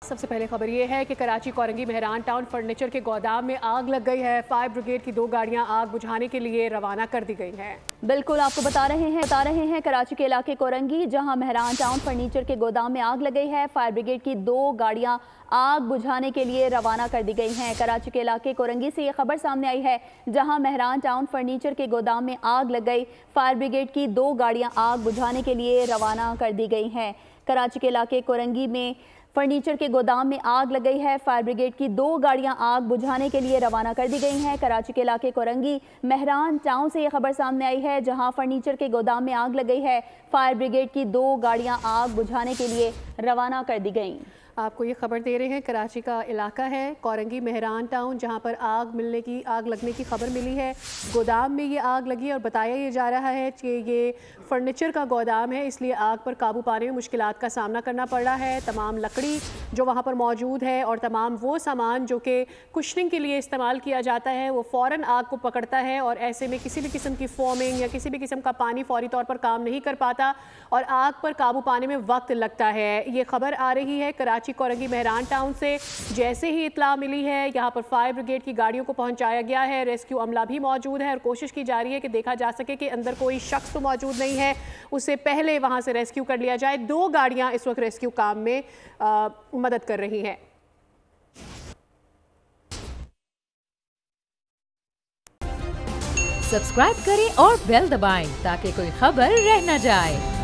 सबसे पहले खबर ये है कि कराची कोरंगी मेहरान टाउन फर्नीचर के गोदाम में आग लग गई है। फायर ब्रिगेड की 2 गाड़ियां आग बुझाने के लिए रवाना कर दी गई हैं। बिल्कुल आपको बता रहे हैं कराची के इलाके कोरंगी जहां मेहरान टाउन फर्नीचर के गोदाम में आग लग गई है। फायर ब्रिगेड की 2 गाड़ियां आग बुझाने के लिए रवाना कर दी गई हैं। कराची के इलाके कोरंगी से ये खबर सामने आई है जहां मेहरान टाउन फर्नीचर के गोदाम में आग लग गई। फायर ब्रिगेड की 2 गाड़ियां आग बुझाने के लिए रवाना कर दी गई हैं। कराची के इलाके कोरंगी में फर्नीचर के गोदाम में आग लग गई है। फायर ब्रिगेड की 2 गाड़ियां आग बुझाने के लिए रवाना कर दी गई हैं। कराची के इलाके कोरंगी मेहरान टाउन से ये खबर सामने आई है जहां फर्नीचर के गोदाम में आग लग गई है। फायर ब्रिगेड की 2 गाड़ियां आग बुझाने के लिए रवाना कर दी गई। आपको ये खबर दे रहे हैं कराची का इलाका है कोरंगी मेहरान टाउन जहां पर आग लगने की खबर मिली है। गोदाम में ये आग लगी और बताया ये जा रहा है कि ये फर्नीचर का गोदाम है, इसलिए आग पर काबू पाने में मुश्किलात का सामना करना पड़ रहा है। तमाम लकड़ी जो वहाँ पर मौजूद है और तमाम वो सामान जो कि कुशनिंग के लिए इस्तेमाल किया जाता है वो फ़ौरन आग को पकड़ता है और ऐसे में किसी भी किस्म की फोमिंग या किसी भी किस्म का पानी फौरी तौर पर काम नहीं कर पाता और आग पर काबू पाने में वक्त लगता है। ये खबर आ रही है कराची कोरंगी मेहरान टाउन से। जैसे ही इत्तला मिली है यहाँ पर फायर ब्रिगेड की गाड़ियों को पहुँचाया गया है। रेस्क्यू अमला भी मौजूद है और कोशिश की जा रही है कि देखा जा सके कि अंदर कोई शख्स तो मौजूद नहीं है, उससे पहले वहाँ से रेस्क्यू कर लिया जाए। 2 गाड़ियाँ इस वक्त रेस्क्यू काम में मदद कर रही हैं। सब्सक्राइब करें और बेल दबाएं ताकि कोई खबर रह न जाए।